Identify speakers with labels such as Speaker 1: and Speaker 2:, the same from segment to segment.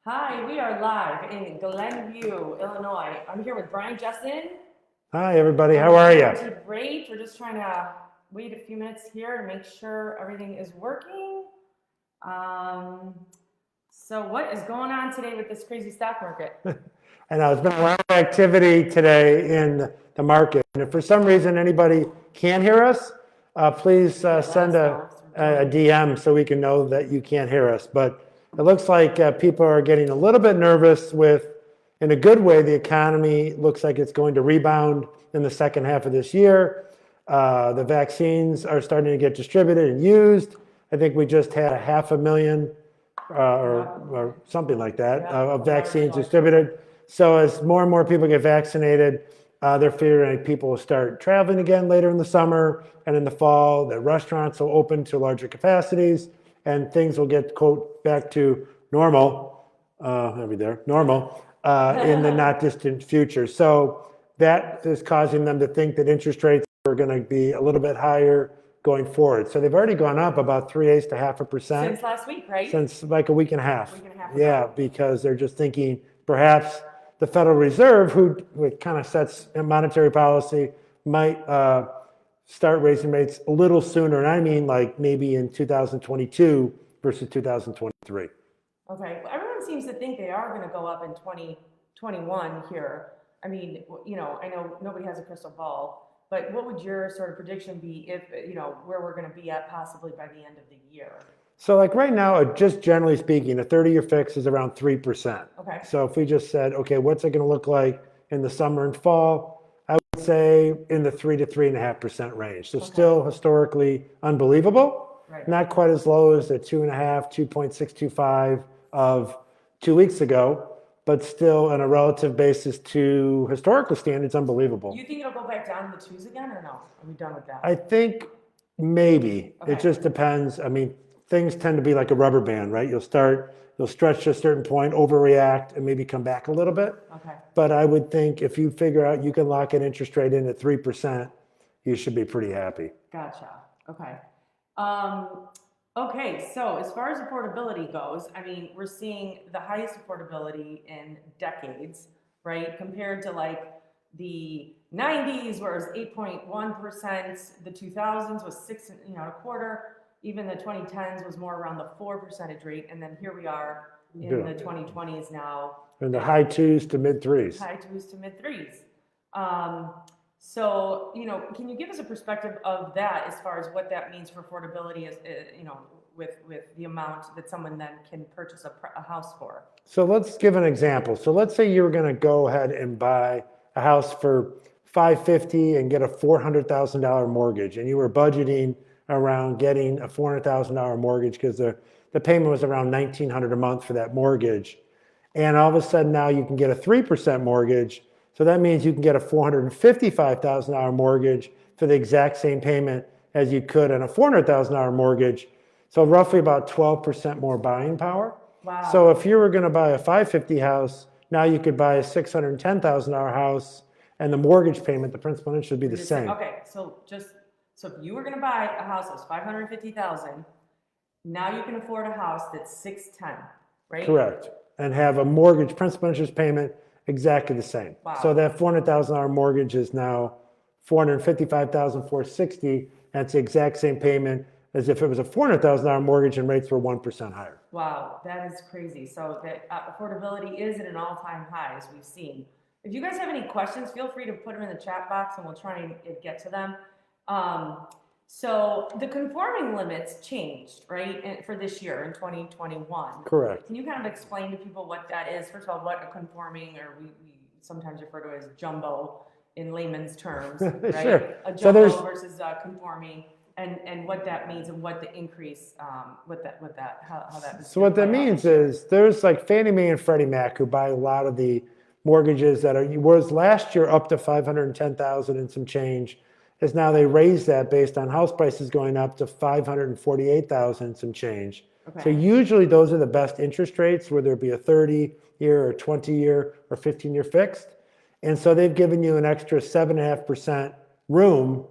Speaker 1: Hi, we are live in Glenview, Illinois. I'm here with Brian Jessen.
Speaker 2: Hi, everybody. How are you?
Speaker 1: Great. We're just trying to wait a few minutes here to make sure everything is working. So what is going on today with this crazy stock market?
Speaker 2: I know there's been a lot of activity today in the market. And if for some reason anybody can't hear us, please send a DM so we can know that you can't hear us. But it looks like people are getting a little bit nervous with, in a good way, the economy looks like it's going to rebound in the second half of this year. The vaccines are starting to get distributed and used. I think we just had 500,000 or something like that of vaccines distributed. So as more and more people get vaccinated, they're figuring people will start traveling again later in the summer and in the fall. The restaurants will open to larger capacities, and things will get, quote, back to normal, normal, in the not distant future. So that is causing them to think that interest rates are going to be a little bit higher going forward. So they've already gone up about 3/8 to 0.5%.
Speaker 1: Since last week, right?
Speaker 2: Since like a week and a half.
Speaker 1: Yeah,
Speaker 2: because they're just thinking perhaps the Federal Reserve, who kind of sets monetary policy, might start raising rates a little sooner. And I mean like maybe in 2022 versus 2023.
Speaker 1: Okay. Well, everyone seems to think they are going to go up in 2021 here. I mean, I know nobody has a crystal ball. But what would your sort of prediction be if, where we're going to be at possibly by the end of the year?
Speaker 2: So like right now, just generally speaking, a 30-year fix is around 3%.
Speaker 1: Okay.
Speaker 2: So if we just said, okay, what's it going to look like in the summer and fall? I would say in the 3 to 3.5% range. So still historically unbelievable.
Speaker 1: Right.
Speaker 2: Not quite as low as the 2.5, 2.625 of 2 weeks ago, but still on a relative basis to historical standards, unbelievable.
Speaker 1: You think it'll go back down to the twos again or no? Are we done with that?
Speaker 2: I think maybe. It just depends. I mean, things tend to be like a rubber band, right? You'll stretch to a certain point, overreact, and maybe come back a little bit.
Speaker 1: Okay.
Speaker 2: But I would think if you figure out you can lock an interest rate in at 3%, you should be pretty happy.
Speaker 1: Gotcha. Okay. Okay, so as far as affordability goes, I mean, we're seeing the highest affordability in decades, right? Compared to like the 90s, where it was 8.1%, the 2000s was 6.25%, even the 2010s was more around the 4% rate, and then here we are in the 2020s now.
Speaker 2: In the high 2s to mid 3s.
Speaker 1: High 2s to mid 3s. So, can you give us a perspective of that as far as what that means for affordability, with the amount that someone then can purchase a house for?
Speaker 2: So let's give an example. So let's say you were going to go ahead and buy a house for $550,000 and get a $400,000 mortgage, and you were budgeting around getting a $400,000 mortgage because the payment was around $1,900 a month for that mortgage. And all of a sudden now you can get a 3% mortgage. So that means you can get a $455,000 mortgage for the exact same payment as you could on a $400,000 mortgage. So roughly about 12% more buying power.
Speaker 1: Wow.
Speaker 2: So if you were going to buy a $550,000 house, now you could buy a $610,000 house, and the mortgage payment, the principal interest, should be the same.
Speaker 1: Okay, so if you were going to buy a house that was $550,000, now you can afford a house that's $610,000, right?
Speaker 2: Correct, and have a mortgage principal interest payment exactly the same.
Speaker 1: Wow.
Speaker 2: So that $400,000 mortgage is now $455,460, and it's the exact same payment as if it was a $400,000 mortgage and rates were 1% higher.
Speaker 1: Wow, that is crazy. So that affordability is at an all-time high, as we've seen. If you guys have any questions, feel free to put them in the chat box and we'll try and get to them. So the conforming limits changed, right, for this year in 2021.
Speaker 2: Correct.
Speaker 1: Can you kind of explain to people what that is? First of all, what a conforming, or we sometimes refer to it as jumbo in layman's terms, right?
Speaker 2: Sure.
Speaker 1: A jumbo versus conforming, and what that means and what the increase, how that.
Speaker 2: So what that means is there's like Fannie Mae and Freddie Mac who buy a lot of the mortgages that was last year up to $510,000 and some change. Is now they raised that based on house prices going up to $548,000 and some change. Okay. So usually those are the best interest rates, whether it be a 30-year or 20-year or 15-year fixed. And so they've given you an extra 7.5% room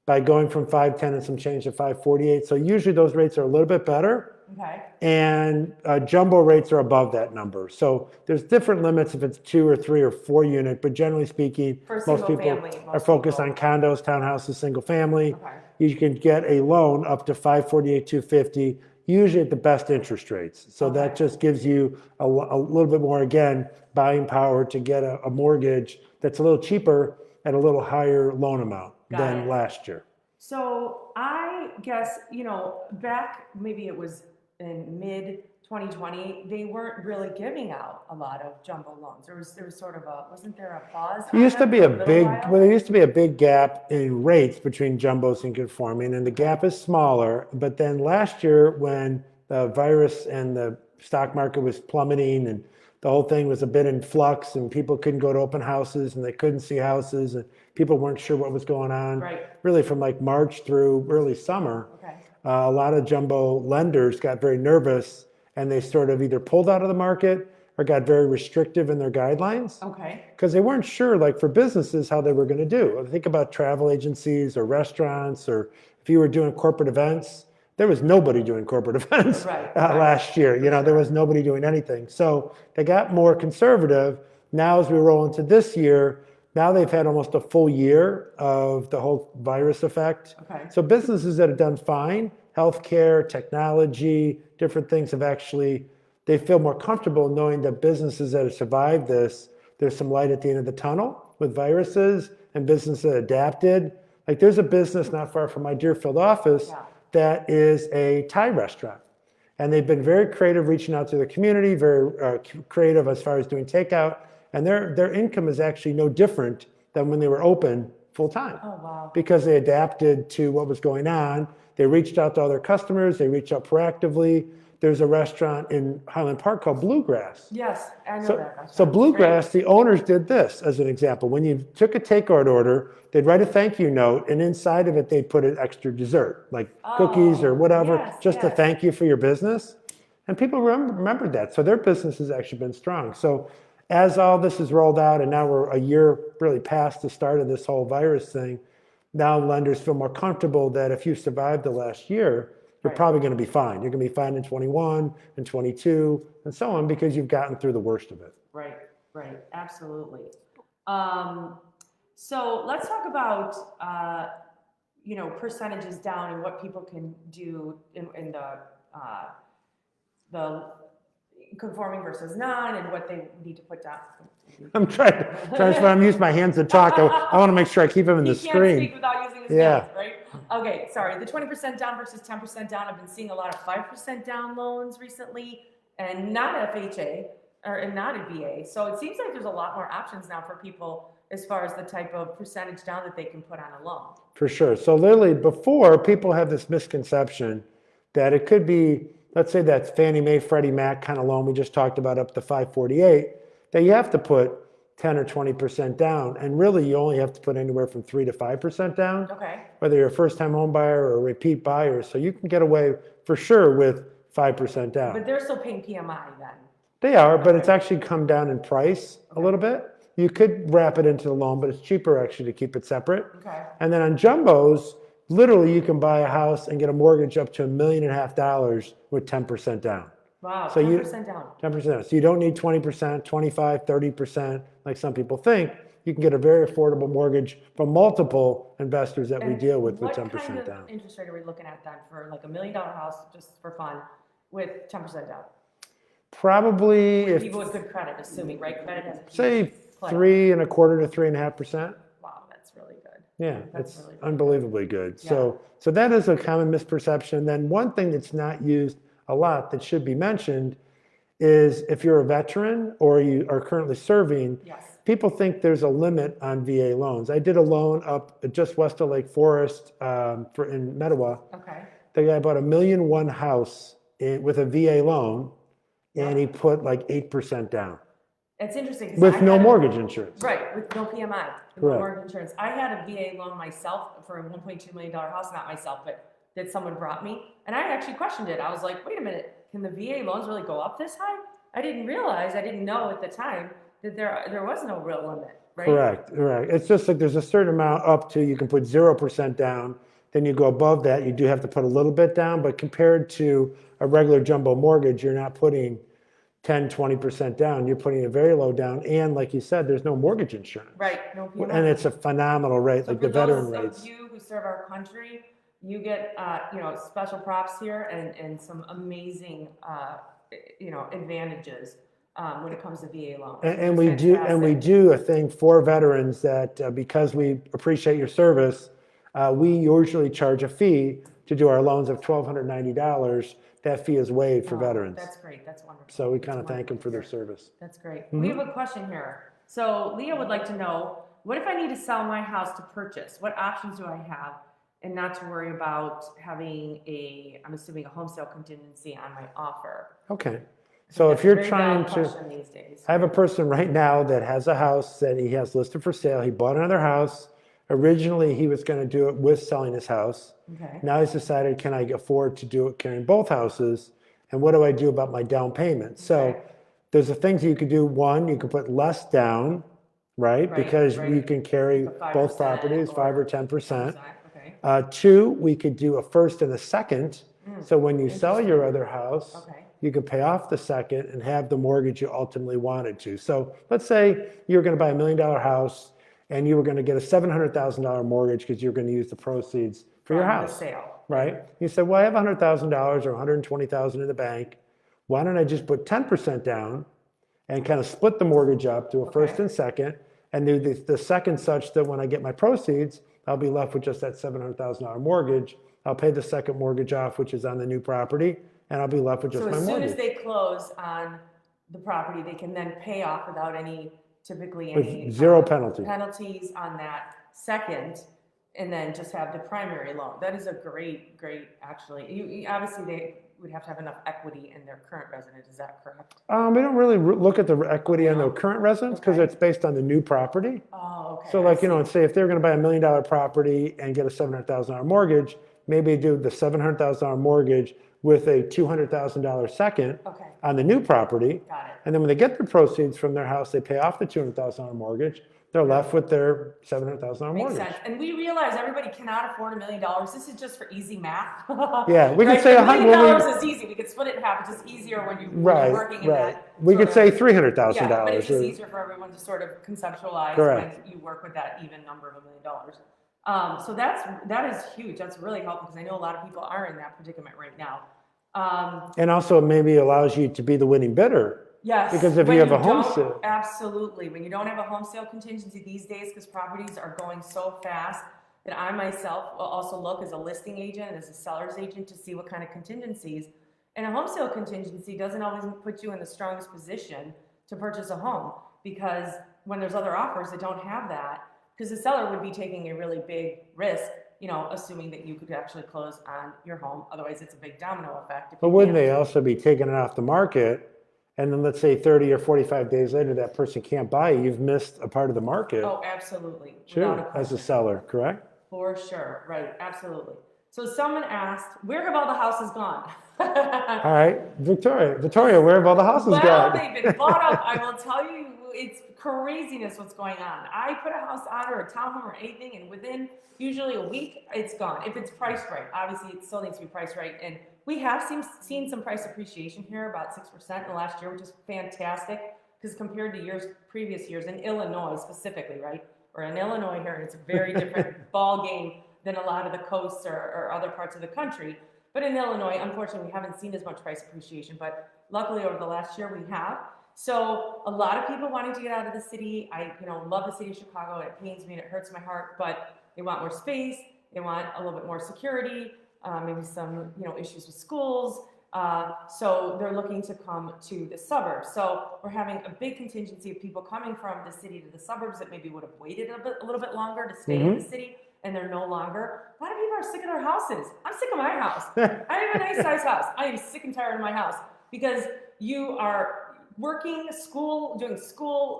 Speaker 2: by going from 510 and some change to 548. So usually those rates are a little bit better.
Speaker 1: Okay.
Speaker 2: And jumbo rates are above that number. So there's different limits if it's 2 or 3 or 4 unit, but generally speaking,
Speaker 1: For
Speaker 2: most
Speaker 1: single
Speaker 2: people
Speaker 1: family,
Speaker 2: are
Speaker 1: most
Speaker 2: focused
Speaker 1: people.
Speaker 2: on condos, townhouses, single family.
Speaker 1: Okay.
Speaker 2: You can get a loan up to 548, 250, usually at the best interest rates. So that
Speaker 1: Okay.
Speaker 2: just gives you a little bit more, again, buying power to get a mortgage that's a little cheaper at a little higher loan amount than last year.
Speaker 1: So I guess, back maybe it was in mid 2020, they weren't really giving out a lot of jumbo loans. There was sort of wasn't there a pause?
Speaker 2: There used to be a big,
Speaker 1: while?
Speaker 2: well, there used to be a big gap in rates between jumbos and conforming, and the gap is smaller. But then last year, when the virus and the stock market was plummeting and the whole thing was a bit in flux and people couldn't go to open houses and they couldn't see houses and people weren't sure what was going on,
Speaker 1: Right.
Speaker 2: really from like March through early summer,
Speaker 1: Okay.
Speaker 2: a lot of jumbo lenders got very nervous and they sort of either pulled out of the market or got very restrictive in their guidelines.
Speaker 1: Okay.
Speaker 2: Because they weren't sure, like for businesses, how they were going to do. Think about travel agencies or restaurants, or if you were doing corporate events, there was nobody doing corporate events
Speaker 1: Right.
Speaker 2: last year. There was nobody doing anything. So they got more conservative. Now, as we roll into this year, now they've had almost a full year of the whole virus effect.
Speaker 1: Okay.
Speaker 2: So businesses that have done fine, healthcare, technology, different things have actually, they feel more comfortable knowing that businesses that have survived this, there's some light at the end of the tunnel with viruses and businesses that adapted. Like there's a business not far from my Deerfield office that is a Thai restaurant. And they've been very creative reaching out to the community, very creative as far as doing takeout. And their income is actually no different than when they were open full time.
Speaker 1: Oh, wow.
Speaker 2: Because they adapted to what was going on. They reached out to other customers. They reached out proactively. There's a restaurant in Highland Park called Bluegrass.
Speaker 1: Yes, I know
Speaker 2: So,
Speaker 1: that restaurant.
Speaker 2: so Bluegrass, the owners did this as an example. When you took a takeout order, they'd write a thank you note, and inside of it, they'd put an extra dessert, like cookies or whatever, just to thank you for your business. And people remembered that. So their business has actually been strong. So as all this is rolled out, and now we're a year really past the start of this whole virus thing, now lenders feel more comfortable that if you survived the last year, you're probably going to be fine. You're going to be fine in 21 and 22 and so on because you've gotten through the worst of it.
Speaker 1: Right, absolutely. So let's talk about, percentages down and what people can do in the conforming versus non and what they need to put down.
Speaker 2: I'm trying to use my hands to talk. I want to make sure I keep them in the screen.
Speaker 1: He can't speak without using his hands, right? Okay, sorry. The 20% down versus 10% down. I've been seeing a lot of 5% down loans recently, and not FHA and not a VA. So it seems like there's a lot more options now for people as far as the type of percentage down that they can put on a loan.
Speaker 2: For sure. So literally, before people have this misconception that it could be, let's say that's Fannie Mae, Freddie Mac kind of loan we just talked about up to 548, that you have to put 10 or 20% down. And really, you only have to put anywhere from 3 to 5% down. Okay. Whether you're a first-time home buyer or a repeat buyer. So you can get away for sure with 5% down.
Speaker 1: But they're still paying PMI then.
Speaker 2: They are, but it's actually come down in price a little bit. You could wrap it into the loan, but it's cheaper actually to keep it separate. Okay. And then on jumbos, literally you can buy a house and get a mortgage up to $1.5 million with 10% down.
Speaker 1: Wow,
Speaker 2: so
Speaker 1: 10% down.
Speaker 2: 10% down. So you don't need 20%, 25, 30%, like some people think. You can get a very affordable mortgage from multiple investors that we deal with 10% down.
Speaker 1: What kind of interest rate are we looking at then for like $1 million house, just for fun, with 10% down?
Speaker 2: Probably,
Speaker 1: if people with good credit, assuming, right? Credit has a
Speaker 2: say 3.25% to 3.5%.
Speaker 1: Wow, that's really good.
Speaker 2: Yeah, it's really unbelievably good. Yeah. So that is a common misperception. Then one thing that's not used a lot that should be mentioned is if you're a veteran or you are currently serving, people think there's a limit on VA loans. I did a loan up just west of Lake Forest in Mettawa. Okay. The guy bought $1.1 million house with a VA loan, and he put like 8% down.
Speaker 1: It's interesting.
Speaker 2: With no mortgage insurance.
Speaker 1: Right, with no PMI, no mortgage insurance. I had a VA loan myself for a $1.2 million house, not myself, but that someone brought me. And I actually questioned it. I was like, wait a minute, can the VA loans really go up this high? I didn't know at the time that there was no real limit, right? Correct. It's just like there's a certain amount up to, you can put 0% down
Speaker 2: Then you go above that, you do have to put a little bit down, but compared to a regular jumbo mortgage, you're not putting 10, 20% down. You're putting a very low down. And like you said, there's no mortgage insurance.
Speaker 1: Right, no PMI.
Speaker 2: And it's a phenomenal rate,
Speaker 1: So
Speaker 2: like
Speaker 1: for
Speaker 2: the veteran
Speaker 1: those
Speaker 2: rates.
Speaker 1: of you who serve our country, you get, special props here and some amazing, advantages when it comes to VA loans.
Speaker 2: And we do a thing for veterans that because we appreciate your service, we usually charge a fee to do our loans of $1,290. That fee is waived for veterans.
Speaker 1: That's great. That's wonderful.
Speaker 2: So we kind of thank them for their service.
Speaker 1: That's great. We have a question here. So Leah would like to know, what if I need to sell my house to purchase? What options do I have? And not to worry about having I'm assuming a home sale contingency on my offer.
Speaker 2: Okay. So if you're
Speaker 1: Very
Speaker 2: trying
Speaker 1: valid
Speaker 2: to,
Speaker 1: question these days.
Speaker 2: I have a person right now that has a house that he has listed for sale. He bought another house. Originally, he was going to do it with selling his house.
Speaker 1: Okay.
Speaker 2: Now he's decided, can I afford to do it carrying both houses? And what do I do about my down payment? So there's the things you could do. One, you could put less down, right? Because you can carry both properties, 5 or 10%.
Speaker 1: Okay.
Speaker 2: Two, we could do a first and a second. So when you sell your other house, you can pay off the second and have the mortgage you ultimately wanted to. So let's say you're going to buy $1 million house and you were going to get a $700,000 mortgage because you're going to use the proceeds for your house.
Speaker 1: Sale.
Speaker 2: Right? You said, well, I have $100,000 or $120,000 in the bank. Why don't I just put 10% down and kind of split the mortgage up to a first and second and do the second such that when I get my proceeds, I'll be left with just that $700,000 mortgage. I'll pay the second mortgage off, which is on the new property, and I'll be left with just my mortgage. So
Speaker 1: as soon as they close on the property, they can then pay off without any
Speaker 2: zero penalties
Speaker 1: on that second, and then just have the primary loan. That is a great, actually. You obviously they would have to have enough equity in their current residence. Is that correct?
Speaker 2: We don't really look at the equity on their current residence because it's based on the new property.
Speaker 1: Oh, okay.
Speaker 2: So say if they're going to buy $1 million property and get a $700,000 mortgage, maybe do the $700,000 mortgage with a $200,000 second on the new property.
Speaker 1: Got it.
Speaker 2: And then when they get the proceeds from their house, they pay off the $200,000 mortgage. They're left with their $700,000 mortgage.
Speaker 1: Makes sense. And we realize everybody cannot afford $1 million. This is just for easy math.
Speaker 2: Yeah, we could say
Speaker 1: $1 million is easy. We could split it in half. It's just easier when you're working in that.
Speaker 2: We could say $300,000.
Speaker 1: Yeah, but it's just easier for everyone to sort of conceptualize when you work with that even number of $1 million. So that is huge. That's really helpful because I know a lot of people are in that predicament right now.
Speaker 2: And also maybe allows you to be the winning bidder.
Speaker 1: Yes.
Speaker 2: Because if you have a home sale.
Speaker 1: Absolutely. When you don't have a home sale contingency these days, because properties are going so fast, that I myself will also look as a listing agent and as a seller's agent to see what kind of contingencies. And a home sale contingency doesn't always put you in the strongest position to purchase a home, because when there's other offers that don't have that, because the seller would be taking a really big risk, assuming that you could actually close on your home. Otherwise, it's a big domino effect.
Speaker 2: But wouldn't they also be taking it off the market? And then let's say 30 or 45 days later, that person can't buy, you've missed a part of the market.
Speaker 1: Oh, absolutely.
Speaker 2: Sure, as a seller, correct?
Speaker 1: For sure, right, absolutely. So someone asked, where have all the houses gone?
Speaker 2: All right, Victoria, where have all the houses gone?
Speaker 1: Well, they've been bought up. I will tell you, it's craziness what's going on. I put a house on or a townhome or anything, and within usually a week, it's gone. If it's priced right, obviously it still needs to be priced right. And we have seen some price appreciation here, about 6% in the last year, which is fantastic, because compared to previous years, in Illinois specifically, right? We're in Illinois here, and it's a very different ball game than a lot of the coasts or other parts of the country. But in Illinois, unfortunately, we haven't seen as much price appreciation, but luckily over the last year we have. So a lot of people wanting to get out of the city. I love the city of Chicago. It pains me and it hurts my heart, but they want more space. They want a little bit more security, maybe some issues with schools. So they're looking to come to the suburbs. So we're having a big contingency of people coming from the city to the suburbs that maybe would have waited a little bit longer to stay in the city, and they're no longer. A lot of people are sick of their houses. I'm sick of my house. I have a nice size house. I am sick and tired of my house because you are working, doing school,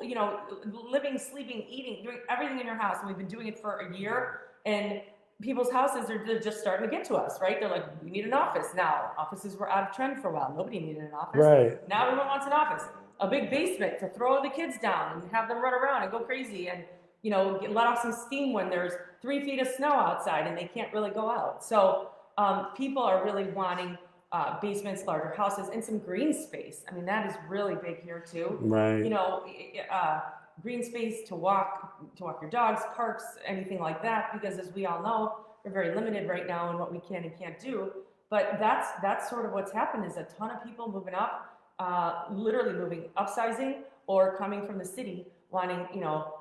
Speaker 1: living, sleeping, eating, doing everything in your house. And we've been doing it for a year, and people's houses they're just starting to get to us, right? They're like, we need an office now. Offices were out of trend for a while. Nobody needed an office.
Speaker 2: Right.
Speaker 1: Now everyone wants an office. A big basement to throw the kids down and have them run around and go crazy. And let off some steam when there's 3 feet of snow outside and they can't really go out. So people are really wanting basements, larger houses, and some green space. I mean, that is really big here too.
Speaker 2: Right.
Speaker 1: Green space to walk your dogs, parks, anything like that, because as we all know, we're very limited right now in what we can and can't do. But that's sort of what's happened, is a ton of people moving up, literally moving, upsizing, or coming from the city, wanting,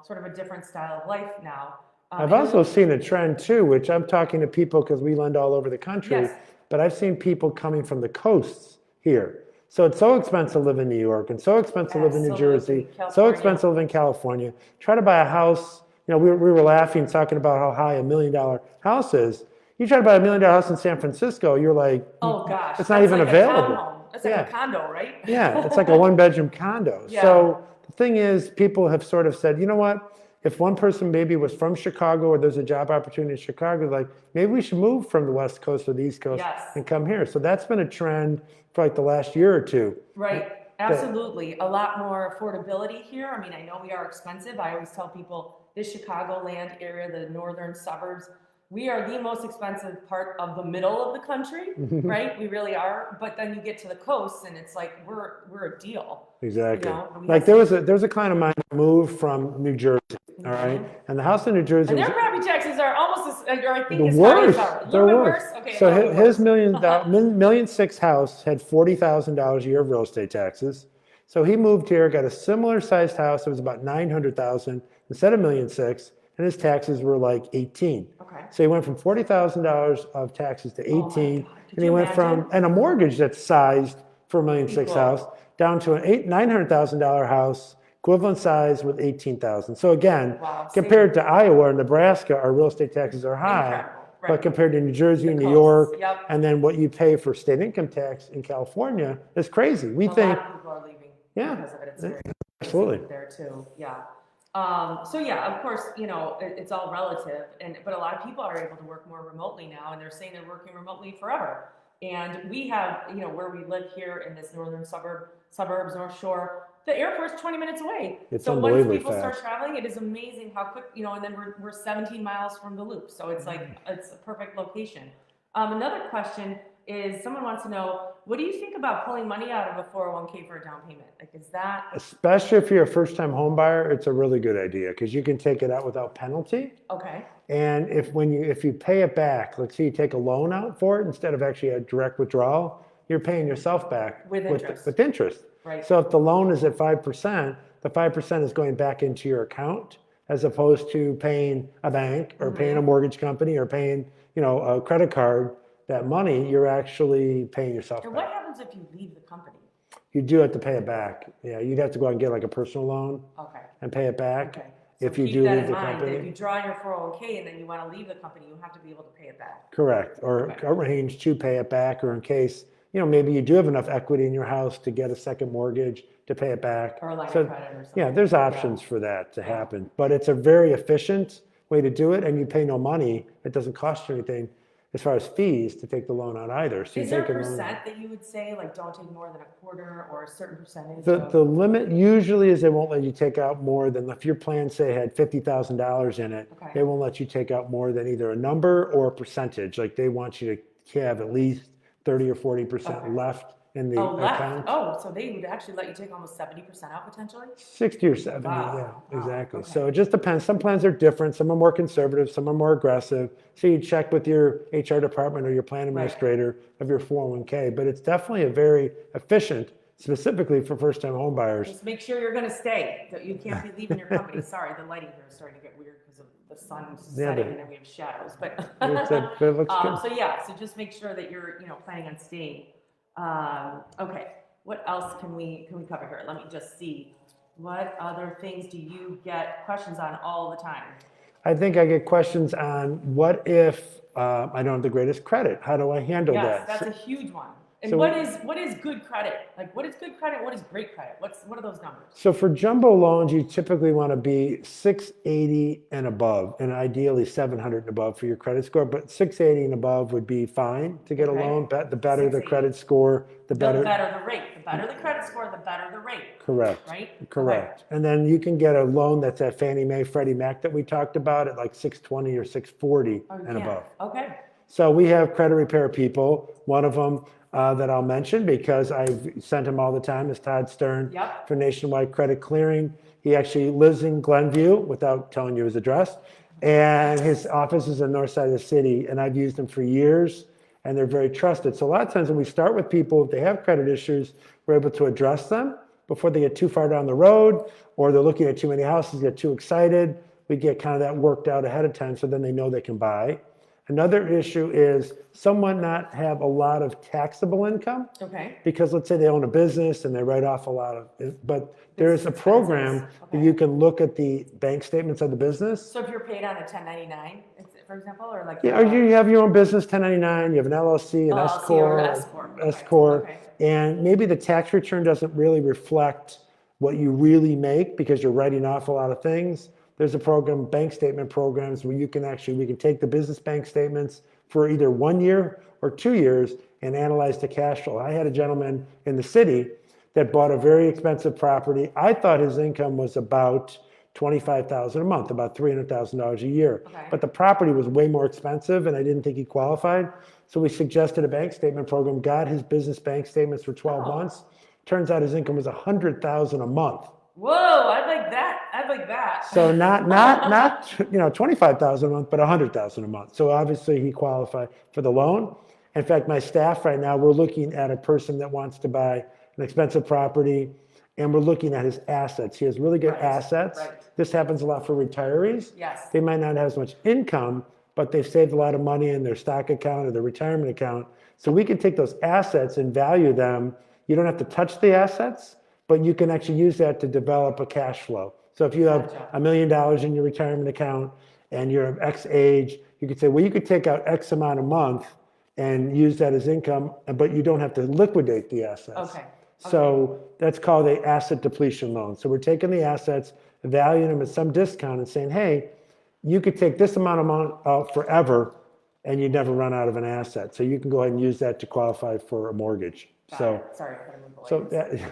Speaker 1: sort of a different style of life now.
Speaker 2: I've also seen a trend too, which I'm talking to people because we lend all over the country,
Speaker 1: Yes.
Speaker 2: but I've seen people coming from the coasts here. So it's so expensive to live in New York and so expensive to live in New Jersey, so
Speaker 1: California.
Speaker 2: expensive to live in California. Try to buy a house, we were laughing, talking about how high $1 million house is. You try to buy $1 million house in San Francisco, you're like,
Speaker 1: oh gosh,
Speaker 2: it's not even
Speaker 1: like
Speaker 2: available.
Speaker 1: That's like a condo, right?
Speaker 2: Yeah, it's like a 1-bedroom condo.
Speaker 1: Yeah.
Speaker 2: So the thing is, people have sort of said, you know what? If one person maybe was from Chicago or there's a job opportunity in Chicago, like maybe we should move from the West Coast or the East Coast
Speaker 1: Yes.
Speaker 2: and come here. So that's been a trend for like the last year or two.
Speaker 1: Right. Absolutely. A lot more affordability here. I mean, I know we are expensive. I always tell people this Chicagoland area, the northern suburbs, we are the most expensive part of the middle of the country, right? We really are. But then you get to the coast and it's like we're a deal.
Speaker 2: Exactly. Like there's a client of mine who moved from New Jersey, all right? And the house in New Jersey
Speaker 1: and their property taxes are almost as, or I think
Speaker 2: the
Speaker 1: as
Speaker 2: worst.
Speaker 1: high as ours.
Speaker 2: They're worse.
Speaker 1: Okay,
Speaker 2: so his $1.6 million house had $40,000 a year of real estate taxes. So he moved here, got a similar sized house. It was about $900,000 instead of $1.6 million, and his taxes were like 18.
Speaker 1: Okay.
Speaker 2: So he went from $40,000 of taxes to 18, and he went
Speaker 1: imagine?
Speaker 2: from a mortgage that's sized for $1.6 million
Speaker 1: Equal.
Speaker 2: house down to an $900,000 house, equivalent size with 18,000. So again,
Speaker 1: Wow,
Speaker 2: compared to Iowa or Nebraska, our real estate taxes are high.
Speaker 1: Incredible. Right.
Speaker 2: But compared to New Jersey, New
Speaker 1: coasts,
Speaker 2: York,
Speaker 1: yep.
Speaker 2: and then what you pay for state income tax in California is crazy. We
Speaker 1: A
Speaker 2: think,
Speaker 1: lot of people are leaving
Speaker 2: yeah,
Speaker 1: because of it. It's very
Speaker 2: absolutely.
Speaker 1: there too. Yeah. So yeah, of course, it's all relative, but a lot of people are able to work more remotely now, and they're saying they're working remotely forever. And we have, where we live here in this northern suburbs, North Shore, the airport's 20 minutes away.
Speaker 2: It's
Speaker 1: so once
Speaker 2: unbelievably
Speaker 1: people
Speaker 2: fast.
Speaker 1: start traveling, it is amazing how quick, and then we're 17 miles from the loop. So it's like, it's a perfect location. Another question is, someone wants to know, what do you think about pulling money out of a 401k for a down payment? Like, is that?
Speaker 2: Especially if you're a first-time home buyer, it's a really good idea because you can take it out without penalty.
Speaker 1: Okay.
Speaker 2: And if you pay it back, let's say you take a loan out for it instead of actually a direct withdrawal, you're paying yourself back
Speaker 1: With interest.
Speaker 2: With interest.
Speaker 1: Right.
Speaker 2: So if the loan is at 5%, the 5% is going back into your account as opposed to paying a bank or paying a mortgage company or paying, a credit card. That money, you're actually paying yourself
Speaker 1: And
Speaker 2: back.
Speaker 1: what happens if you leave the company?
Speaker 2: You do have to pay it back. Yeah, you'd have to go out and get like a personal loan
Speaker 1: Okay.
Speaker 2: and pay it back.
Speaker 1: Okay. So
Speaker 2: If you
Speaker 1: keep
Speaker 2: do
Speaker 1: that
Speaker 2: leave
Speaker 1: in
Speaker 2: the
Speaker 1: mind, that if you
Speaker 2: company.
Speaker 1: draw your 401k and then you want to leave the company, you have to be able to pay it back.
Speaker 2: Correct. Or
Speaker 1: Okay.
Speaker 2: arrange to pay it back, or in case, maybe you do have enough equity in your house to get a second mortgage to pay it back.
Speaker 1: Or a line
Speaker 2: So,
Speaker 1: of credit or something.
Speaker 2: yeah, there's options for that to happen. But it's a very efficient way to do it, and you pay no money. It doesn't cost you anything as far as fees to take the loan out either. So
Speaker 1: Is
Speaker 2: you
Speaker 1: there a
Speaker 2: take a loan.
Speaker 1: percent that you would say, like, don't take more than a quarter or a certain percentage?
Speaker 2: The limit usually is they won't let you take out more than, if your plan, say, had $50,000 in it,
Speaker 1: Okay.
Speaker 2: they won't let you take out more than either a number or a percentage. Like they want you to have at least 30 or 40%
Speaker 1: Okay.
Speaker 2: left in the account.
Speaker 1: Oh, so they would actually let you take almost 70% out potentially?
Speaker 2: 60 or 70,
Speaker 1: Wow.
Speaker 2: yeah,
Speaker 1: Wow.
Speaker 2: exactly.
Speaker 1: Okay.
Speaker 2: So it just depends. Some plans are different. Some are more conservative. Some are more aggressive. So you check with your HR department or your plan administrator of your 401k. But it's definitely a very efficient, specifically for first-time home buyers.
Speaker 1: Just make sure you're going to stay. That you can't be leaving your company. Sorry, the lighting here is starting to get weird because of the sun setting and then we have shadows. But
Speaker 2: But it looks good.
Speaker 1: so yeah, so just make sure that you're planning on staying. Okay, what else can we cover here? Let me just see. What other things do you get questions on all the time?
Speaker 2: I think I get questions on what if I don't have the greatest credit? How do I handle
Speaker 1: Yes,
Speaker 2: that?
Speaker 1: that's a huge one. And
Speaker 2: So-
Speaker 1: what is good credit? Like, what is good credit? What is great credit? What are those numbers?
Speaker 2: So for jumbo loans, you typically want to be 680 and above, and ideally 700 and above for your credit score. But 680 and above would be fine to get a
Speaker 1: Okay.
Speaker 2: loan. The better the
Speaker 1: 680.
Speaker 2: credit score, the
Speaker 1: The
Speaker 2: better.
Speaker 1: better the rate. The better the credit score, the better the rate.
Speaker 2: Correct.
Speaker 1: Right?
Speaker 2: Correct. And then you can get a loan that's at Fannie Mae, Freddie Mac that we talked about at like 620 or 640
Speaker 1: Oh, you
Speaker 2: and
Speaker 1: can.
Speaker 2: above.
Speaker 1: Okay.
Speaker 2: So we have credit repair people. One of them that I'll mention because I've sent him all the time is Todd Stern
Speaker 1: Yep.
Speaker 2: for Nationwide Credit Clearing. He actually lives in Glenview without telling you his address. And his office is on the north side of the city. And I've used them for years and they're very trusted. So a lot of times when we start with people, if they have credit issues, we're able to address them before they get too far down the road or they're looking at too many houses, get too excited. We get kind of that worked out ahead of time so then they know they can buy. Another issue is someone not have a lot of taxable income.
Speaker 1: Okay.
Speaker 2: Because let's say they own a business and they write off a lot of it, but there's a program that you can look at the bank statements of the business.
Speaker 1: So if you're paid on a 1099, for example, or like
Speaker 2: Yeah, or you have your own business, 1099, you have an LLC, an S
Speaker 1: LLC or
Speaker 2: corp,
Speaker 1: S corp.
Speaker 2: S
Speaker 1: Okay.
Speaker 2: corp,
Speaker 1: Okay.
Speaker 2: and maybe the tax return doesn't really reflect what you really make because you're writing off a lot of things. There's a program, bank statement programs, where we can take the business bank statements for either 1 year or 2 years and analyze the cash flow. I had a gentleman in the city that bought a very expensive property. I thought his income was about $25,000 a month, about $300,000 a year.
Speaker 1: Okay.
Speaker 2: But the property was way more expensive and I didn't think he qualified. So we suggested a bank statement program, got his business bank statements for 12 months. Turns out his income was $100,000 a month.
Speaker 1: Whoa, I'd like that. I'd like that.
Speaker 2: So not 25,000 a month, but 100,000 a month. So obviously he qualified for the loan. In fact, my staff right now, we're looking at a person that wants to buy an expensive property and we're looking at his assets. He has really good assets.
Speaker 1: Right.
Speaker 2: This happens a lot for retirees.
Speaker 1: Yes.
Speaker 2: They might not have as much income, but they've saved a lot of money in their stock account or their retirement account. So we can take those assets and value them. You don't have to touch the assets, but you can actually use that to develop a cash flow. So if you have $1 million in your retirement account and you're of X age, you could say, well, you could take out X amount a month and use that as income, but you don't have to liquidate the assets.
Speaker 1: Okay.
Speaker 2: So that's called an asset depletion loan. So we're taking the assets, valuing them at some discount and saying, hey, you could take this amount out forever and you never run out of an asset. So you can go ahead and use that to qualify for a mortgage. Sorry,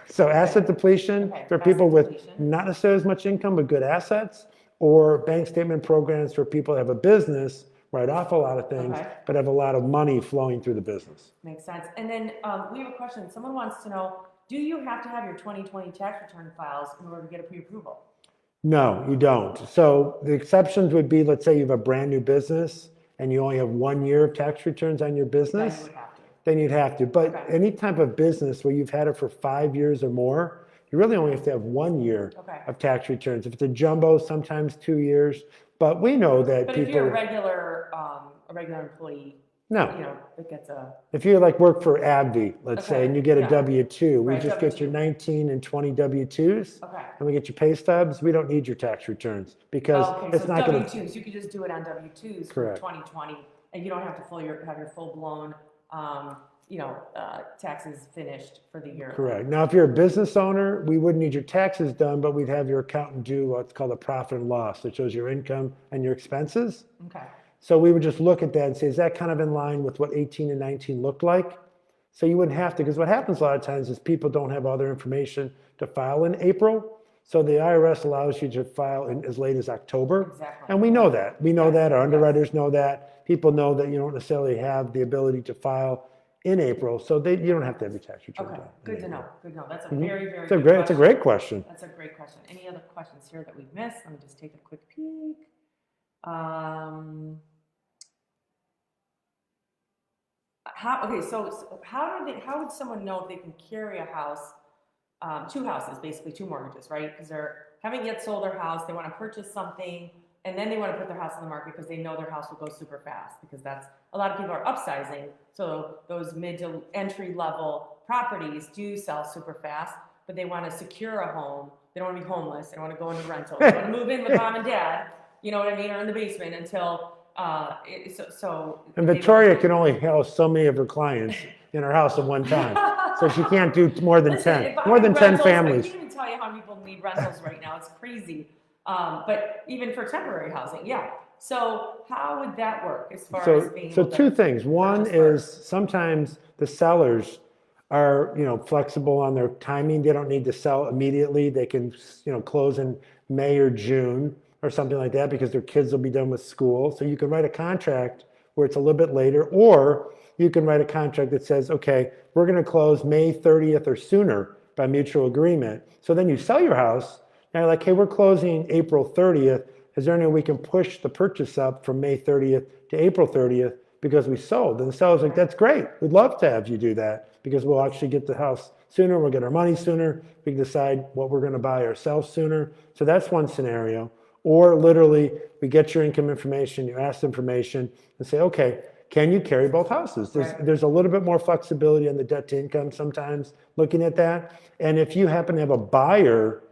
Speaker 2: so asset depletion for people with not necessarily as much income but good assets, or bank statement programs for people that have a business, write off a lot of things, but have a lot of money flowing through the business.
Speaker 1: Makes sense. And then we have a question. Someone wants to know, do you have to have your 2020 tax return files in order to get a pre-approval?
Speaker 2: No, you don't. So the exceptions would be, let's say you have a brand new business and you only have 1 year of tax returns on your business.
Speaker 1: Then you would have to.
Speaker 2: Then you'd have to. But any type of business where you've had it for 5 years or more, you really only have to have 1 year of tax returns. If it's a jumbo, sometimes 2 years. But we know that
Speaker 1: But
Speaker 2: people.
Speaker 1: if you're a regular employee,
Speaker 2: No.
Speaker 1: you know, it gets a.
Speaker 2: If you like work for AbbVie, let's say, and you get a W-2, we
Speaker 1: Right,
Speaker 2: just get your 19 and 20 W-2s, and we get your pay stubs. We don't need your tax returns because it's
Speaker 1: so
Speaker 2: not going to.
Speaker 1: W-2s, you could just do it on W-2s for 2020, and you don't have to have your full blown, taxes finished for the year.
Speaker 2: Correct. Now, if you're a business owner, we wouldn't need your taxes done, but we'd have your accountant do what's called a profit and loss that shows your income and your expenses.
Speaker 1: Okay.
Speaker 2: So we would just look at that and say, is that kind of in line with what 18 and 19 looked like? So you wouldn't have to, because what happens a lot of times is people don't have all their information to file in April. So the IRS allows you to file in as late as October.
Speaker 1: Exactly.
Speaker 2: And we know that. We know that. Our underwriters know that. People know that you don't necessarily have the ability to file in April. So you don't have to have your tax return done.
Speaker 1: Good to know. Good to know. That's a very, very
Speaker 2: it's a
Speaker 1: good
Speaker 2: great,
Speaker 1: question.
Speaker 2: It's a great question.
Speaker 1: That's a great question. Any other questions here that we've missed? Let me just take a quick peek. How would someone know if they can carry a house, two houses, basically two mortgages, right? Because they're haven't yet sold their house, they want to purchase something, and then they want to put their house on the market because they know their house will go super fast, because that's, a lot of people are upsizing, so those mid to entry level properties do sell super fast, but they want to secure a home. They don't want to be homeless, they don't want to go into rental, they want to move in with mom and dad, you know what I mean, or in the basement until,
Speaker 2: And Vittoria can only house so many of her clients. in her house at one time. So she can't do more than
Speaker 1: Listen,
Speaker 2: 10,
Speaker 1: if I
Speaker 2: more than
Speaker 1: need
Speaker 2: 10
Speaker 1: rentals, I
Speaker 2: families.
Speaker 1: can't even tell you how many people need rentals right now. It's crazy. But even for temporary housing, yeah. So how would that work as far as being
Speaker 2: So
Speaker 1: able to
Speaker 2: two things. One
Speaker 1: purchase
Speaker 2: is
Speaker 1: first?
Speaker 2: sometimes the sellers are, flexible on their timing. They don't need to sell immediately. They can, close in May or June or something like that because their kids will be done with school. So you can write a contract where it's a little bit later, or you can write a contract that says, okay, we're going to close May 30th or sooner by mutual agreement. So then you sell your house and you're like, hey, we're closing April 30th. Is there any way we can push the purchase up from May 30th to April 30th because we sold? And the seller's like, that's great. We'd love to have you do that because we'll actually get the house sooner. We'll get our money sooner. We can decide what we're going to buy ourselves sooner. So that's one scenario. Or literally, we get your income information, you ask information, and say, okay, can you carry both houses? There's a little bit more flexibility on the debt to income sometimes looking at that. And if you happen to have a buyer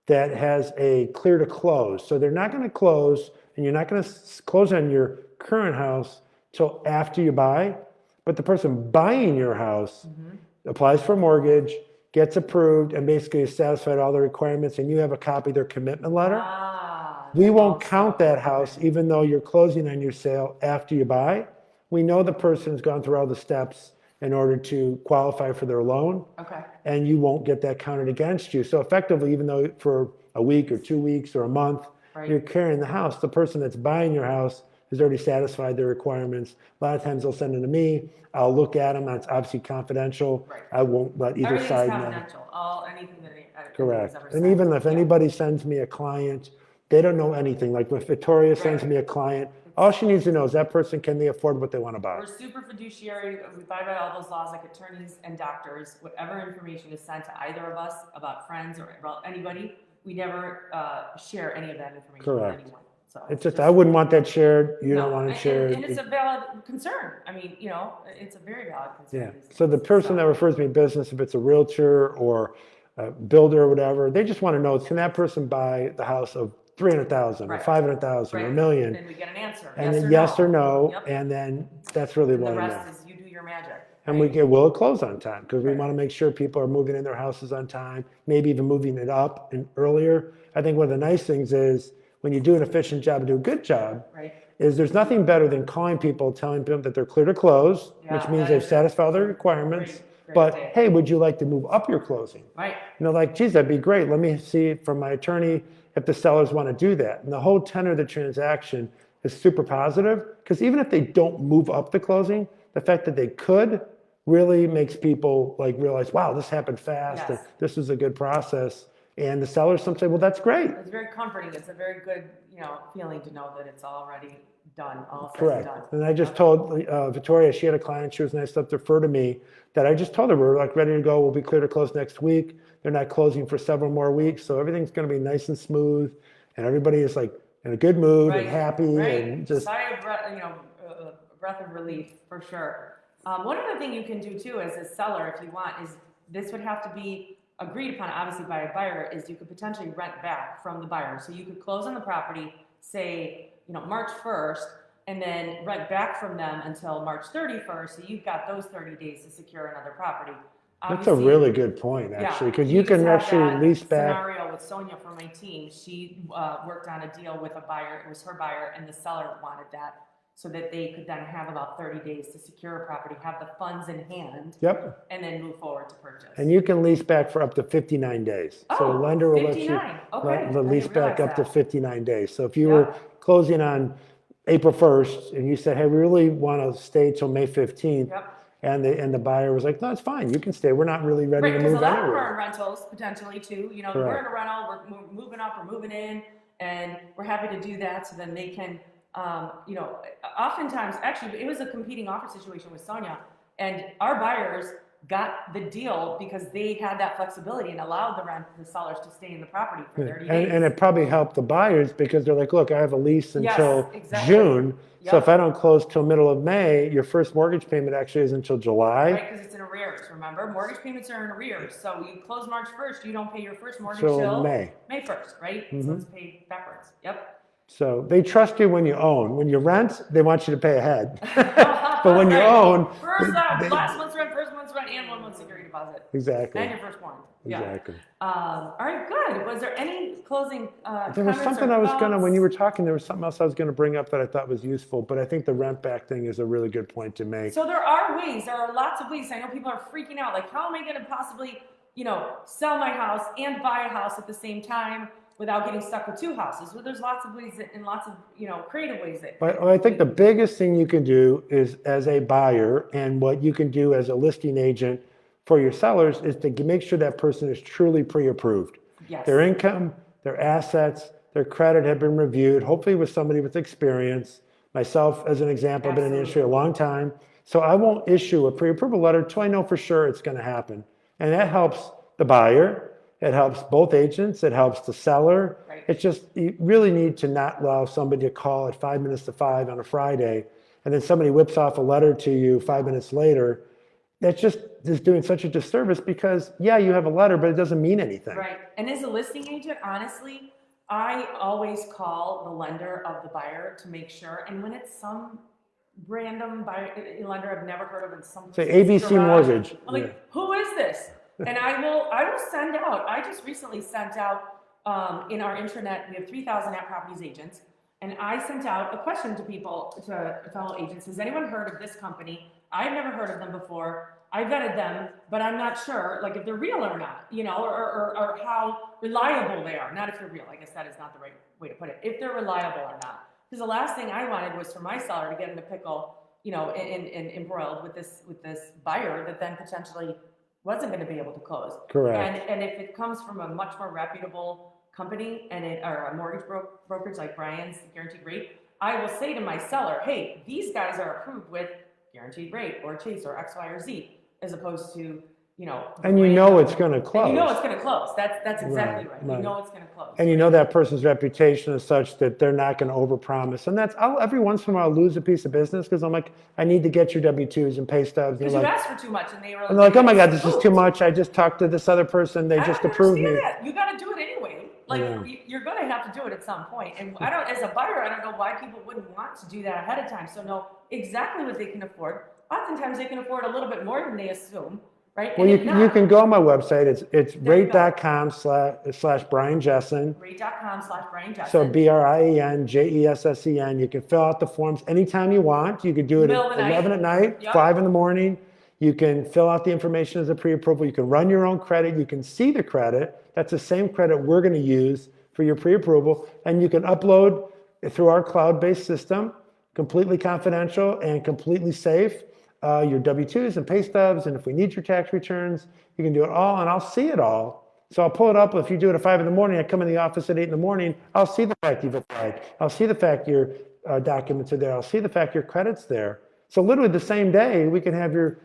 Speaker 2: that has a clear to close. So they're not going to close, and you're not going to close on your current house till after you buy, but the person buying your house applies for a mortgage, gets approved, and basically has satisfied all the requirements, and you have a copy of their commitment letter. We won't count that house even though you're closing on your sale after you buy. We know the person's gone through all the steps in order to qualify for their loan.
Speaker 1: Okay.
Speaker 2: And you won't get that counted against you. So effectively, even though for a week or 2 weeks or a month, you're carrying the house, the person that's buying your house has already satisfied their requirements. A lot of times they'll send them to me. I'll look at them. That's obviously confidential.
Speaker 1: Right.
Speaker 2: I won't let either
Speaker 1: Everything's
Speaker 2: side know.
Speaker 1: confidential. Anything that
Speaker 2: Correct.
Speaker 1: ever
Speaker 2: And
Speaker 1: said.
Speaker 2: even if anybody sends me a client, they don't know anything. Like if Vittoria sends me a client, all she needs to know is that person, can they afford what they want to buy?
Speaker 1: We're super fiduciary. We abide by all those laws like attorneys and doctors. Whatever information is sent to either of us about friends or about anybody, we never share any of that information with anyone. So
Speaker 2: it's just, I wouldn't want that shared. You don't want it shared.
Speaker 1: And it's a valid concern. I mean, it's a very valid concern.
Speaker 2: Yeah. So the person that refers me business, if it's a realtor or a builder or whatever, they just want to know, can that person buy the house of 300,000 or 500,000 or $1 million?
Speaker 1: Then we get an answer.
Speaker 2: And then yes or no. And then that's really
Speaker 1: and
Speaker 2: what
Speaker 1: the
Speaker 2: I know.
Speaker 1: rest is you do your magic.
Speaker 2: And we get, will it close on time? Because we want to make sure people are moving in their houses on time, maybe even moving it up and earlier. I think one of the nice things is when you do an efficient job and do a good job, is there's nothing better than calling people, telling them that they're clear to close, which means they've satisfied all their requirements. But hey, would you like to move up your closing?
Speaker 1: Right.
Speaker 2: And they're like, geez, that'd be great. Let me see from my attorney if the sellers want to do that. And the whole tenor of the transaction is super positive because even if they don't move up the closing, the fact that they could really makes people like realize, wow, this happened fast. And this was a good process. And the sellers sometimes say, well, that's great.
Speaker 1: It's very comforting. It's a very good, feeling to know that it's already done, all said
Speaker 2: Correct.
Speaker 1: and done.
Speaker 2: And I just told Vittoria, she had a client, she was nice enough to refer to me, that I just told her we're like ready to go. We'll be clear to close next week. They're not closing for several more weeks. So everything's going to be nice and smooth. And everybody is like in a good mood and happy and just.
Speaker 1: Sigh of breath, breath of relief for sure. One other thing you can do too as a seller, if you want, is this would have to be agreed upon obviously by a buyer, is you could potentially rent back from the buyer. So you could close on the property, say, March 1st, and then rent back from them until March 31st. So you've got those 30 days to secure another property.
Speaker 2: That's a really good point, actually, because you can actually lease back.
Speaker 1: Scenario with Sonia from my team, she worked on a deal with a buyer. It was her buyer, and the seller wanted that so that they could then have about 30 days to secure a property, have the funds in hand, and then move forward to purchase.
Speaker 2: And you can lease back for up to 59 days. So a lender will let you lease back up to 59 days. So if you were closing on April 1st and you said, hey, we really want to stay till May 15th, and the buyer was like, no, it's fine, you can stay. We're not really ready to move
Speaker 1: anywhere. Because a lot of
Speaker 2: anywhere.
Speaker 1: them are in rentals potentially too. We're in a rental, we're moving up, we're moving in, and we're happy to do that so then they can oftentimes, actually, it was a competing offer situation with Sonia, and our buyers got the deal because they had that flexibility and allowed the sellers to stay in the property for 30 days.
Speaker 2: And it probably helped the buyers because they're like, look, I have a lease until June, so if I don't close till middle of May, your first mortgage payment actually is until July.
Speaker 1: Right, because it's in arrears, remember? Mortgage payments are in arrears, so you close March 1st, you don't pay your first mortgage till May 1st, right? So it's paid backwards,
Speaker 2: So they trust you when you own. When you rent, they want you to pay ahead. But when you own,
Speaker 1: Last month's rent, first month's rent, and 1 month security deposit.
Speaker 2: exactly.
Speaker 1: And your firstborn. Yeah.
Speaker 2: Exactly.
Speaker 1: All right, good. Was there any closing
Speaker 2: There was
Speaker 1: comments
Speaker 2: something
Speaker 1: or
Speaker 2: I was gonna, when
Speaker 1: thoughts?
Speaker 2: you were talking, there was something else I was gonna bring up that I thought was useful, but I think the rent back thing is a really good point to make.
Speaker 1: So there are ways, there are lots of ways. I know people are freaking out, like, how am I gonna possibly, sell my house and buy a house at the same time without getting stuck with two houses? Well, there's lots of ways and lots of, creative ways that.
Speaker 2: But I think the biggest thing you can do is, as a buyer, and what you can do as a listing agent for your sellers, is to make sure that person is truly pre-approved.
Speaker 1: Yes.
Speaker 2: Their income, their assets, their credit have been reviewed, hopefully with somebody with experience. Myself, as an example, I've been in the industry a long time. So I won't issue a pre-approval letter until I know for sure it's going to happen. And that helps the buyer. It helps both agents. It helps the seller.
Speaker 1: Right.
Speaker 2: It's just, you really need to not allow somebody to call at 5 minutes to 5 on a Friday, and then somebody whips off a letter to you 5 minutes later. That's just is doing such a disservice, because, yeah, you have a letter, but it doesn't mean anything.
Speaker 1: Right. And as a listing agent, honestly, I always call the lender of the buyer to make sure. And when it's some random buyer, lender I've never heard of, and some
Speaker 2: Say ABC Mortgage.
Speaker 1: I'm like, who is this? And I will send out. I just recently sent out in our intranet. We have 3,000 at properties agents, and I sent out a question to people, to fellow agents. Has anyone heard of this company? I've never heard of them before. I vetted them, but I'm not sure, like, if they're real or not, or how reliable they are. Not if they're real. I guess that is not the right way to put it. If they're reliable or not. Because the last thing I wanted was for my seller to get in a pickle, and embroiled with this buyer that then potentially wasn't going to be able to close.
Speaker 2: Correct.
Speaker 1: And if it comes from a much more reputable company or a mortgage brokerage like Brian's Guaranteed Rate, I will say to my seller, hey, these guys are approved with Guaranteed Rate or Chase or X, Y, or Z, as opposed to,
Speaker 2: and you know it's going to close.
Speaker 1: And you know it's going to close. That's exactly right.
Speaker 2: Right.
Speaker 1: You know it's going to close.
Speaker 2: And you know that person's reputation is such that they're not going to overpromise. And I'll every once in a while lose a piece of business because I'm like, I need to get your W-2s and pay stubs.
Speaker 1: Because you asked for too much, and they were
Speaker 2: like, oh my God, this is too much. I just talked to this other person. They just approved me.
Speaker 1: That. You got to do it anyway. Like, you're going to have to do it at some point. And as a buyer, I don't know why people wouldn't want to do that ahead of time. So know exactly what they can afford. Oftentimes they can afford a little bit more than they assume, right?
Speaker 2: Well, you can go on my website. It's rate.com/Brian Jessen.
Speaker 1: Rate.com/Brian Jessen.
Speaker 2: So BRIANJESSEN. You can fill out the forms anytime you want. You can do it at 11 at night, 5 in the morning. You can fill out the information as a pre-approval. You can run your own credit. You can see the credit. That's the same credit we're going to use for your pre-approval. And you can upload through our cloud-based system, completely confidential and completely safe, your W-2s and pay stubs. And if we need your tax returns, you can do it all, and I'll see it all. So I'll pull it up. If you do it at 5 in the morning, I come in the office at 8 in the morning, I'll see the fact you've applied. I'll see the fact your documents are there. I'll see the fact your credit's there. So literally the same day, we can have your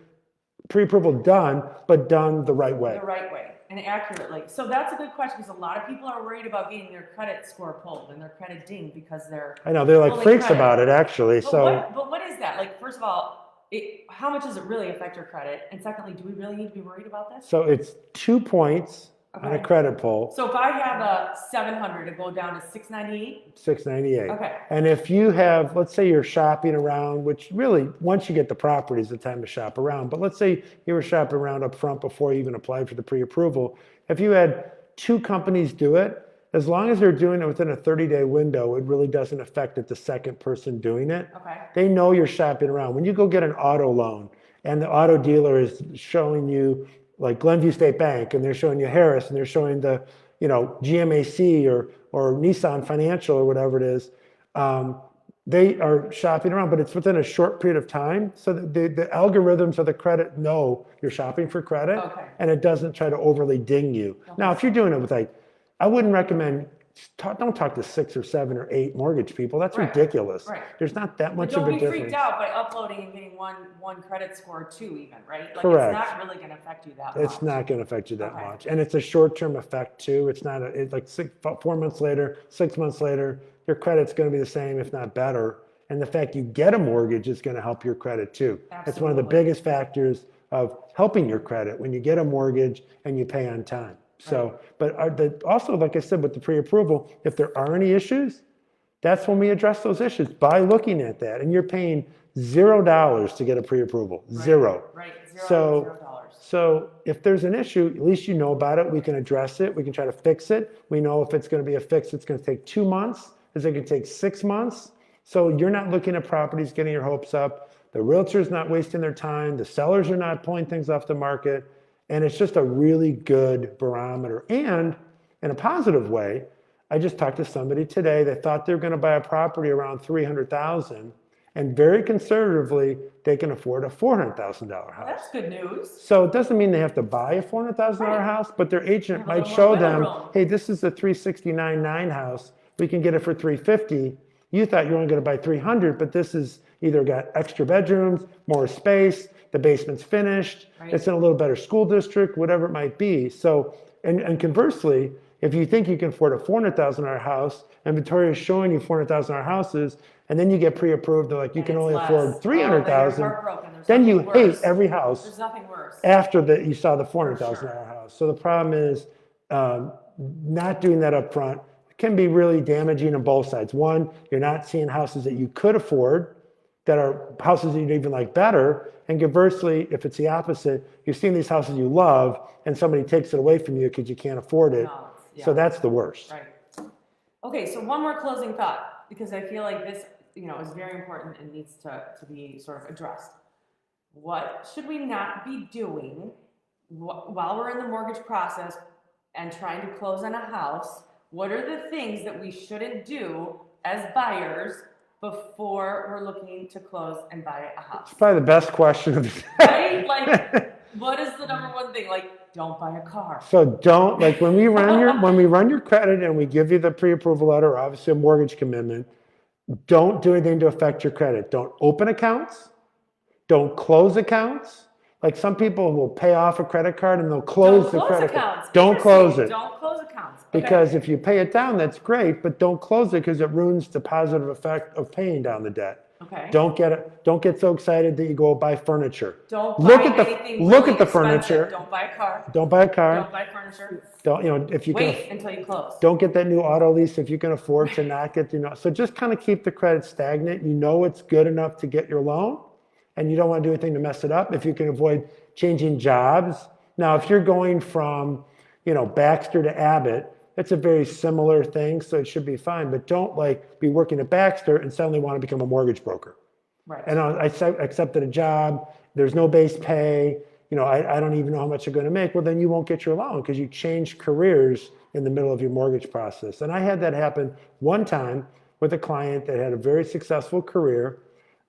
Speaker 2: pre-approval done, but done the right way.
Speaker 1: The right way and accurately. So that's a good question, because a lot of people are worried about getting their credit score pulled and their credit dinged because they're.
Speaker 2: I know, they're like freaks about it, actually.
Speaker 1: But what is that? Like, first of all, how much does it really affect your credit? And secondly, do we really need to be worried about this?
Speaker 2: So it's 2 points on a credit pull.
Speaker 1: So if I have a 700, it go down to 698?
Speaker 2: 698.
Speaker 1: Okay.
Speaker 2: And if you have, let's say you're shopping around, which really, once you get the property is the time to shop around. But let's say you were shopping around up front before you even applied for the pre-approval. If you had 2 companies do it, as long as they're doing it within a 30-day window, it really doesn't affect it, the second person doing it.
Speaker 1: Okay.
Speaker 2: They know you're shopping around. When you go get an auto loan and the auto dealer is showing you like Glenview State Bank, and they're showing you Harris, and they're showing the, GMAC or Nissan Financial or whatever it is, they are shopping around, but it's within a short period of time. So the algorithms of the credit know you're shopping for credit, and it doesn't try to overly ding you. Now, if you're doing it with I wouldn't recommend, don't talk to 6 or 7 or 8 mortgage people. That's ridiculous. Right. There's not that much of a difference.
Speaker 1: Don't be freaked out by uploading and getting one credit score, 2 even, right? Like,
Speaker 2: correct.
Speaker 1: It's not really going to affect you that much.
Speaker 2: It's not going to affect you that much. And it's a short-term effect too. It's not, it's like 4 months later, 6 months later, your credit's going to be the same, if not better. And the fact you get a mortgage is going to help your credit too.
Speaker 1: Absolutely.
Speaker 2: It's one of the biggest factors of helping your credit when you get a mortgage and you pay on time. So, but also, like I said, with the pre-approval, if there are any issues, That's when we address those issues by looking at that. And you're paying $0 to get a pre-approval, zero.
Speaker 1: Right,
Speaker 2: $0. So if there's an issue, at least you know about it. We can address it. We can try to fix it. We know if it's going to be a fix, it's going to take 2 months. Is it going to take 6 months? So you're not looking at properties, getting your hopes up. The realtor's not wasting their time. The sellers are not pulling things off the market. And it's just a really good barometer. And in a positive way, I just talked to somebody today that thought they were going to buy a property around $300,000, and very conservatively, they can afford a $400,000 house.
Speaker 1: That's good news.
Speaker 2: So it doesn't mean they have to buy a $400,000 house, but their agent might show them, hey, this is a $369,900 house. We can get it for $350,000. You thought you were only going to buy $300,000, but this is either got extra bedrooms, more space, the basement's finished, it's in a little better school district, whatever it might be. So, and conversely, if you think you can afford a $400,000 house, and Victoria is showing you $400,000 houses, and then you get pre-approved, they're like, you can only afford $300,000, then you hate every house.
Speaker 1: There's nothing worse.
Speaker 2: After that, you saw the $400,000 house. So the problem is not doing that up front can be really damaging on both sides. One, you're not seeing houses that you could afford, that are houses that you'd even like better. And conversely, if it's the opposite, you're seeing these houses you love and somebody takes it away from you because you can't afford it.
Speaker 1: No, yeah.
Speaker 2: So that's the worst.
Speaker 1: Right. Okay, so one more closing thought, because I feel like this, is very important and needs to be sort of addressed. What should we not be doing while we're in the mortgage process and trying to close on a house? What are the things that we shouldn't do as buyers before we're looking to close and buy a house?
Speaker 2: It's probably the best question of the day.
Speaker 1: Right? Like, what is the number one thing? Like, don't buy a car.
Speaker 2: So don't, like when we run your credit and we give you the pre-approval letter, or obviously a mortgage commitment, don't do anything to affect your credit. Don't open accounts. Don't close accounts. Like some people will pay off a credit card and they'll close the credit card. Don't close it.
Speaker 1: Don't close accounts.
Speaker 2: Because if you pay it down, that's great, but don't close it because it ruins the positive effect of paying down the debt.
Speaker 1: Okay.
Speaker 2: Don't get so excited that you go buy furniture.
Speaker 1: Don't buy anything
Speaker 2: look at the
Speaker 1: expensive.
Speaker 2: furniture.
Speaker 1: Don't buy a car.
Speaker 2: Don't buy a car.
Speaker 1: Don't buy furniture.
Speaker 2: Don't, if you
Speaker 1: Wait until you close.
Speaker 2: Don't get that new auto lease if you can afford to not get so just kind of keep the credit stagnant. You know it's good enough to get your loan, and you don't want to do anything to mess it up. If you can avoid changing jobs. Now, if you're going from, Baxter to Abbott, it's a very similar thing, so it should be fine. But don't be working at Baxter and suddenly want to become a mortgage broker.
Speaker 1: Right.
Speaker 2: And I accepted a job. There's no base pay. I don't even know how much you're going to make. Well, then you won't get your loan because you changed careers in the middle of your mortgage process. And I had that happen one time with a client that had a very successful career.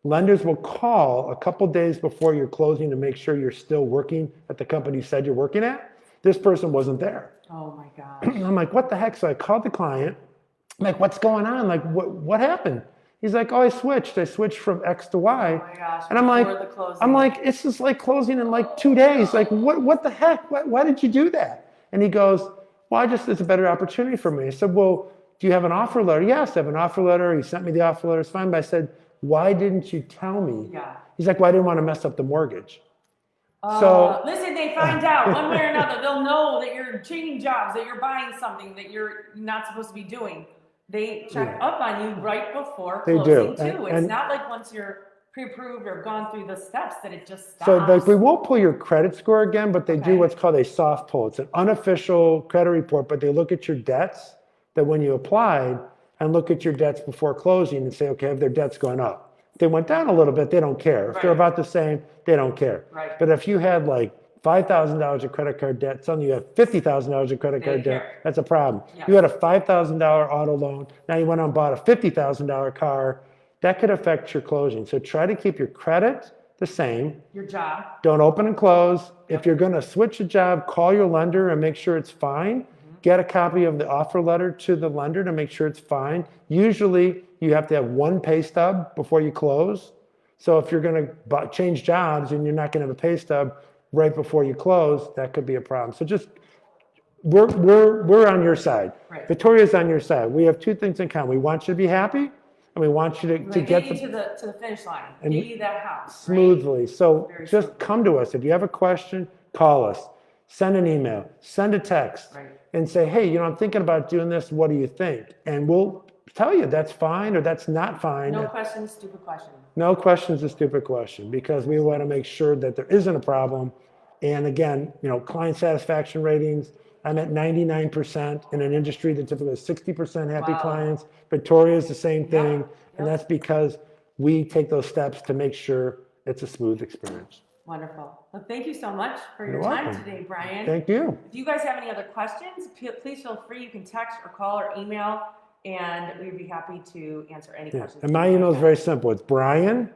Speaker 2: Lenders will call a couple days before you're closing to make sure you're still working at the company you said you're working at. This person wasn't there.
Speaker 1: Oh my gosh.
Speaker 2: I'm like, what the heck? So I called the client. I'm like, what's going on? Like, what happened? He's like, oh, I switched from X to Y.
Speaker 1: Oh my gosh.
Speaker 2: And I'm like, it's just like closing in 2 days. Like, what the heck? Why did you do that? And he goes, well, it's a better opportunity for me. I said, well, do you have an offer letter? Yes, I have an offer letter. He sent me the offer letter. It's fine. But I said, why didn't you tell me?
Speaker 1: Yeah.
Speaker 2: He's like, well, I didn't want to mess up the mortgage.
Speaker 1: Listen, they find out one way or another. They'll know that you're changing jobs, that you're buying something that you're not supposed to be doing. They check up on you right before closing too. It's not like once you're pre-approved or gone through the steps that it just stops.
Speaker 2: So we won't pull your credit score again, but they do what's called a soft pull. It's an unofficial credit report, but they look at your debts that when you applied and look at your debts before closing and say, okay, have their debts gone up? If they went down a little bit, they don't care. If they're about the same, they don't care.
Speaker 1: Right.
Speaker 2: But if you had $5,000 of credit card debt, suddenly you have $50,000 of credit card debt, that's a problem. Yeah. You had a $5,000 auto loan, now you went out and bought a $50,000 car, that could affect your closing. So try to keep your credit the same.
Speaker 1: Your job.
Speaker 2: Don't open and close. Yep. If you're gonna switch a job, call your lender and make sure it's fine. Get a copy of the offer letter to the lender to make sure it's fine. Usually you have to have one pay stub before you close. So if you're gonna change jobs and you're not gonna have a pay stub right before you close, that could be a problem. So just, we're on your side. Right. Victoria's on your side. We have two things in common. We want you to be happy and we want you to get
Speaker 1: you to the finish line, get you that house.
Speaker 2: Smoothly.
Speaker 1: Right?
Speaker 2: So just come to us. If you have a question, call us. Send an email, send a text, and say, hey, I'm thinking about doing this. What do you think? And we'll tell you that's fine or that's not fine.
Speaker 1: No questions, stupid question.
Speaker 2: No question's a stupid question, because we want to make sure that there isn't a problem. And again, client satisfaction ratings, I'm at 99% in an industry that typically has 60% happy
Speaker 1: Wow.
Speaker 2: clients. Victoria is the same thing.
Speaker 1: Yep.
Speaker 2: And that's because we take those steps to make sure it's a smooth experience.
Speaker 1: Wonderful. Well, thank you so much for your
Speaker 2: You're
Speaker 1: time
Speaker 2: welcome.
Speaker 1: today, Brian.
Speaker 2: Thank you.
Speaker 1: If you guys have any other questions, please feel free. You can text or call or email, and we'd be happy to answer any
Speaker 2: Yeah.
Speaker 1: questions.
Speaker 2: And my email is very simple. It's Brian,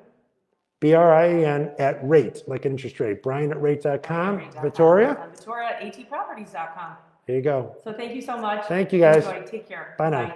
Speaker 2: BRIAN, @rate, like an interest rate. Brian @rate.com. Vittoria?
Speaker 1: Vittoria at atproperties.com.
Speaker 2: There you go.
Speaker 1: So thank you so much.
Speaker 2: Thank you, guys.
Speaker 1: Enjoy. Take care.
Speaker 2: Bye now.
Speaker 1: Bye.